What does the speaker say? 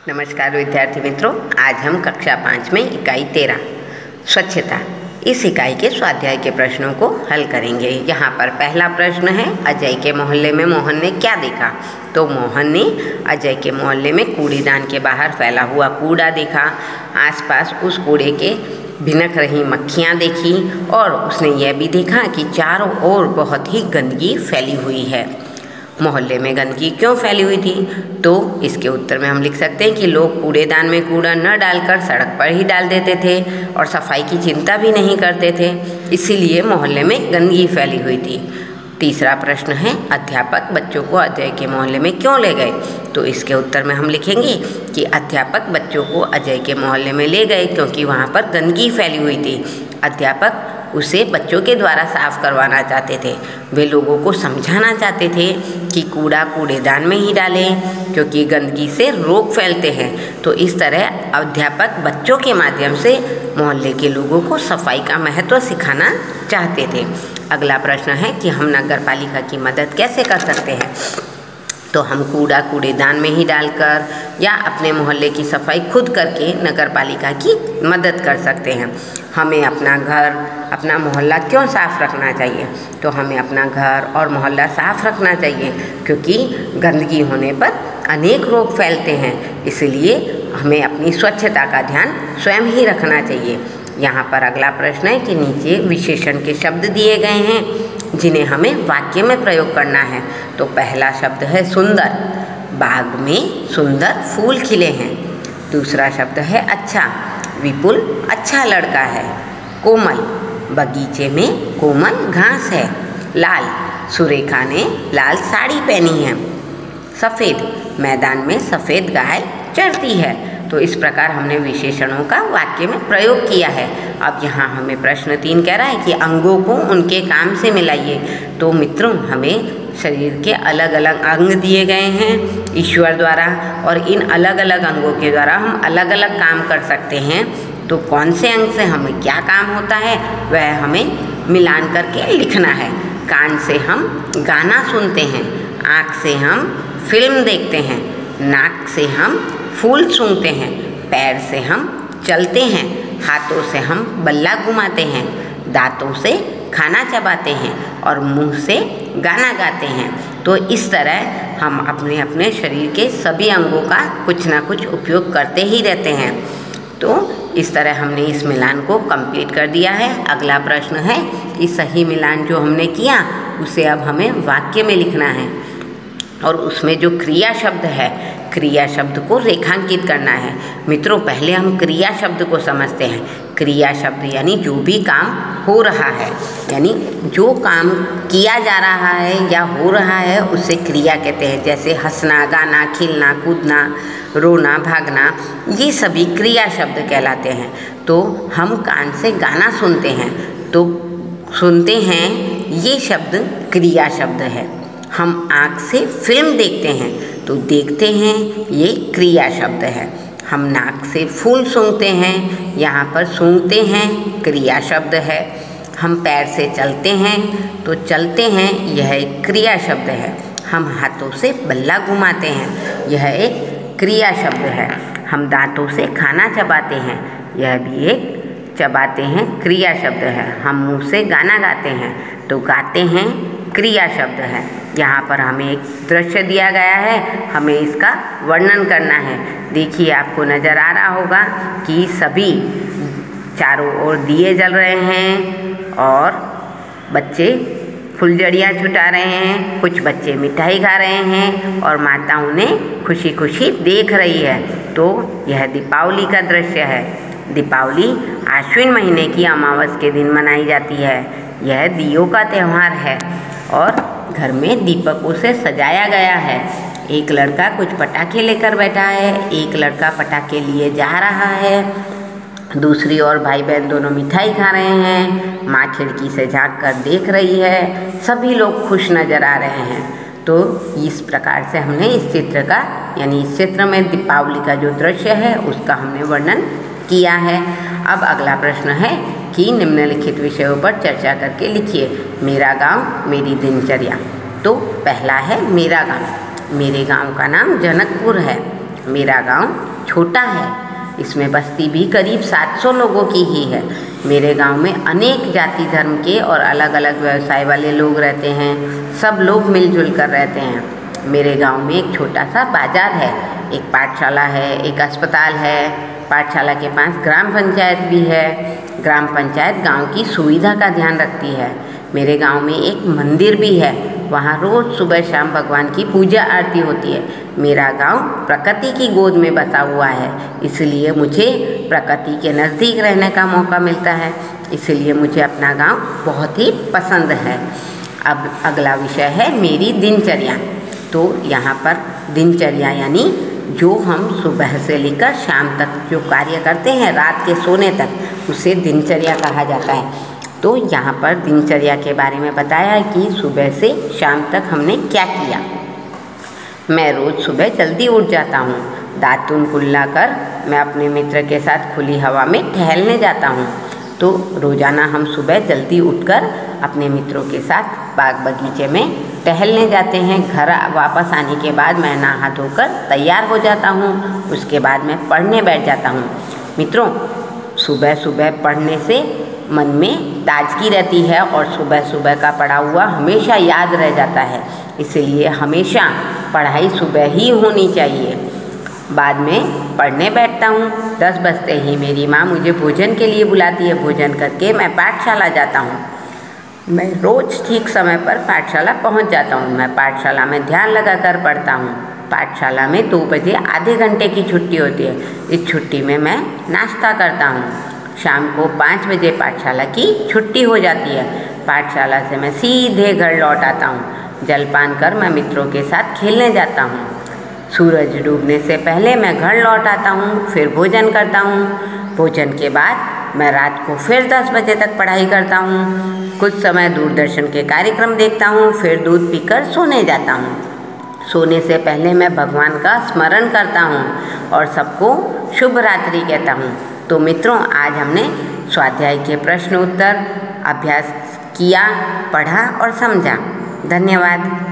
नमस्कार विद्यार्थी मित्रों, आज हम कक्षा 5 में इकाई 13 स्वच्छता इस इकाई के स्वाध्याय के प्रश्नों को हल करेंगे। यहाँ पर पहला प्रश्न है, अजय के मोहल्ले में मोहन ने क्या देखा? तो मोहन ने अजय के मोहल्ले में कूड़ेदान के बाहर फैला हुआ कूड़ा देखा। आसपास उस कूड़े के भिनक रही मक्खियाँ देखी और उसने यह भी देखा कि चारों ओर बहुत ही गंदगी फैली हुई है। मोहल्ले में गंदगी क्यों फैली हुई थी? तो इसके उत्तर में हम लिख सकते हैं कि लोग कूड़ेदान में कूड़ा न डालकर सड़क पर ही डाल देते थे और सफाई की चिंता भी नहीं करते थे, इसीलिए मोहल्ले में गंदगी फैली हुई थी। तीसरा प्रश्न है, अध्यापक बच्चों को अजय के मोहल्ले में क्यों ले गए? तो इसके उत्तर में हम लिखेंगे कि अध्यापक बच्चों को अजय के मोहल्ले में ले गए क्योंकि वहाँ पर गंदगी फैली हुई थी। अध्यापक उसे बच्चों के द्वारा साफ करवाना चाहते थे। वे लोगों को समझाना चाहते थे कि कूड़ा कूड़ेदान में ही डालें क्योंकि गंदगी से रोग फैलते हैं। तो इस तरह अध्यापक बच्चों के माध्यम से मोहल्ले के लोगों को सफाई का महत्व सिखाना चाहते थे। अगला प्रश्न है कि हम नगर पालिका की मदद कैसे कर सकते हैं? तो हम कूड़ा कूड़ेदान में ही डालकर या अपने मोहल्ले की सफाई खुद करके नगर पालिका की मदद कर सकते हैं। हमें अपना घर अपना मोहल्ला क्यों साफ़ रखना चाहिए? तो हमें अपना घर और मोहल्ला साफ़ रखना चाहिए क्योंकि गंदगी होने पर अनेक रोग फैलते हैं, इसलिए हमें अपनी स्वच्छता का ध्यान स्वयं ही रखना चाहिए। यहाँ पर अगला प्रश्न है कि नीचे विशेषण के शब्द दिए गए हैं जिन्हें हमें वाक्य में प्रयोग करना है। तो पहला शब्द है सुंदर, बाग में सुंदर फूल खिले हैं। दूसरा शब्द है अच्छा, विपुल अच्छा लड़का है। कोमल, बगीचे में कोमल घास है। लाल, सुरेखा ने लाल साड़ी पहनी है। सफ़ेद, मैदान में सफ़ेद गाय चरती है। तो इस प्रकार हमने विशेषणों का वाक्य में प्रयोग किया है। अब यहाँ हमें प्रश्न 3 कह रहा है कि अंगों को उनके काम से मिलाइए। तो मित्रों, हमें शरीर के अलग अलग अंग दिए गए हैं ईश्वर द्वारा और इन अलग अलग अंगों के द्वारा हम अलग अलग काम कर सकते हैं। तो कौन से अंग से हमें क्या काम होता है वह हमें मिलान करके लिखना है। कान से हम गाना सुनते हैं, आँख से हम फिल्म देखते हैं, नाक से हम फूल सूंघते हैं, पैर से हम चलते हैं, हाथों से हम बल्ला घुमाते हैं, दांतों से खाना चबाते हैं और मुंह से गाना गाते हैं। तो इस तरह हम अपने अपने शरीर के सभी अंगों का कुछ ना कुछ उपयोग करते ही रहते हैं। तो इस तरह हमने इस मिलान को कंप्लीट कर दिया है। अगला प्रश्न है कि सही मिलान जो हमने किया उसे अब हमें वाक्य में लिखना है और उसमें जो क्रिया शब्द है, क्रिया शब्द को रेखांकित करना है। मित्रों, पहले हम क्रिया शब्द को समझते हैं। क्रिया शब्द यानी जो भी काम हो रहा है, यानी जो काम किया जा रहा है या हो रहा है उसे क्रिया कहते हैं। जैसे हंसना, गाना, खेलना, कूदना, रोना, भागना, ये सभी क्रिया शब्द कहलाते हैं। तो हम कान से गाना सुनते हैं, तो सुनते हैं ये शब्द क्रिया शब्द है। हम आँख से फिल्म देखते हैं, तो देखते हैं ये क्रिया शब्द है। हम नाक से फूल सूंघते हैं, यहाँ पर सूंघते हैं क्रिया शब्द है। हम पैर से चलते हैं, तो चलते हैं यह एक क्रिया शब्द है। हम हाथों से बल्ला घुमाते हैं, यह एक क्रिया शब्द है। हम दांतों से खाना चबाते हैं, यह भी एक चबाते हैं क्रिया शब्द है। हम मुंह से गाना गाते हैं, तो गाते हैं क्रिया शब्द है। यहाँ पर हमें एक दृश्य दिया गया है, हमें इसका वर्णन करना है। देखिए, आपको नज़र आ रहा होगा कि सभी चारों ओर दिए जल रहे हैं और बच्चे फुलझड़ियाँ छुटा रहे हैं, कुछ बच्चे मिठाई खा रहे हैं और माता उन्हें खुशी खुशी देख रही है। तो यह दीपावली का दृश्य है। दीपावली आश्विन महीने की अमावस के दिन मनाई जाती है। यह दियों का त्यौहार है और घर में दीपकों से सजाया गया है। एक लड़का कुछ पटाखे लेकर बैठा है, एक लड़का पटाखे लिए जा रहा है, दूसरी ओर भाई बहन दोनों मिठाई खा रहे हैं। माँ खिड़की से झांक कर देख रही है, सभी लोग खुश नज़र आ रहे हैं। तो इस प्रकार से हमने इस चित्र का यानी इस चित्र में दीपावली का जो दृश्य है उसका हमने वर्णन किया है। अब अगला प्रश्न है कि निम्नलिखित विषयों पर चर्चा करके लिखिए। मेरा गांव मेरी दिनचर्या। तो पहला है मेरा गांव। मेरे गांव का नाम जनकपुर है। मेरा गांव छोटा है, इसमें बस्ती भी करीब 700 लोगों की ही है। मेरे गांव में अनेक जाति धर्म के और अलग अलग व्यवसाय वाले लोग रहते हैं। सब लोग मिलजुल कर रहते हैं। मेरे गांव में एक छोटा सा बाजार है, एक पाठशाला है, एक अस्पताल है। पाठशाला के पास ग्राम पंचायत भी है। ग्राम पंचायत गांव की सुविधा का ध्यान रखती है। मेरे गांव में एक मंदिर भी है, वहाँ रोज़ सुबह शाम भगवान की पूजा आरती होती है। मेरा गांव प्रकृति की गोद में बसा हुआ है, इसलिए मुझे प्रकृति के नज़दीक रहने का मौका मिलता है, इसलिए मुझे अपना गांव बहुत ही पसंद है। अब अगला विषय है मेरी दिनचर्या। तो यहाँ पर दिनचर्या यानी जो हम सुबह से लेकर शाम तक जो कार्य करते हैं रात के सोने तक, उसे दिनचर्या कहा जाता है। तो यहाँ पर दिनचर्या के बारे में बताया कि सुबह से शाम तक हमने क्या किया। मैं रोज़ सुबह जल्दी उठ जाता हूँ। दातुन कुल्ला कर मैं अपने मित्र के साथ खुली हवा में टहलने जाता हूँ। तो रोज़ाना हम सुबह जल्दी उठकर अपने मित्रों के साथ बाग बगीचे में टहलने जाते हैं। घर वापस आने के बाद मैं नहा धोकर तैयार हो जाता हूँ। उसके बाद मैं पढ़ने बैठ जाता हूँ। मित्रों, सुबह सुबह पढ़ने से मन में ताजगी रहती है और सुबह सुबह का पढ़ा हुआ हमेशा याद रह जाता है, इसलिए हमेशा पढ़ाई सुबह ही होनी चाहिए। बाद में पढ़ने बैठता हूँ। 10 बजते ही मेरी माँ मुझे भोजन के लिए बुलाती है। भोजन करके मैं पाठशाला जाता हूँ। मैं रोज़ ठीक समय पर पाठशाला पहुँच जाता हूँ। मैं पाठशाला में ध्यान लगाकर पढ़ता हूँ। पाठशाला में 2 बजे आधे घंटे की छुट्टी होती है। इस छुट्टी में मैं नाश्ता करता हूँ। शाम को 5 बजे पाठशाला की छुट्टी हो जाती है। पाठशाला से मैं सीधे घर लौट आता हूँ। जलपान कर मैं मित्रों के साथ खेलने जाता हूँ। सूरज डूबने से पहले मैं घर लौट आता हूँ, फिर भोजन करता हूँ। भोजन के बाद मैं रात को फिर 10 बजे तक पढ़ाई करता हूँ। कुछ समय दूरदर्शन के कार्यक्रम देखता हूँ, फिर दूध पीकर सोने जाता हूँ। सोने से पहले मैं भगवान का स्मरण करता हूँ और सबको शुभ रात्रि कहता हूँ। तो मित्रों, आज हमने स्वाध्याय के प्रश्न उत्तर अभ्यास किया, पढ़ा और समझा। धन्यवाद।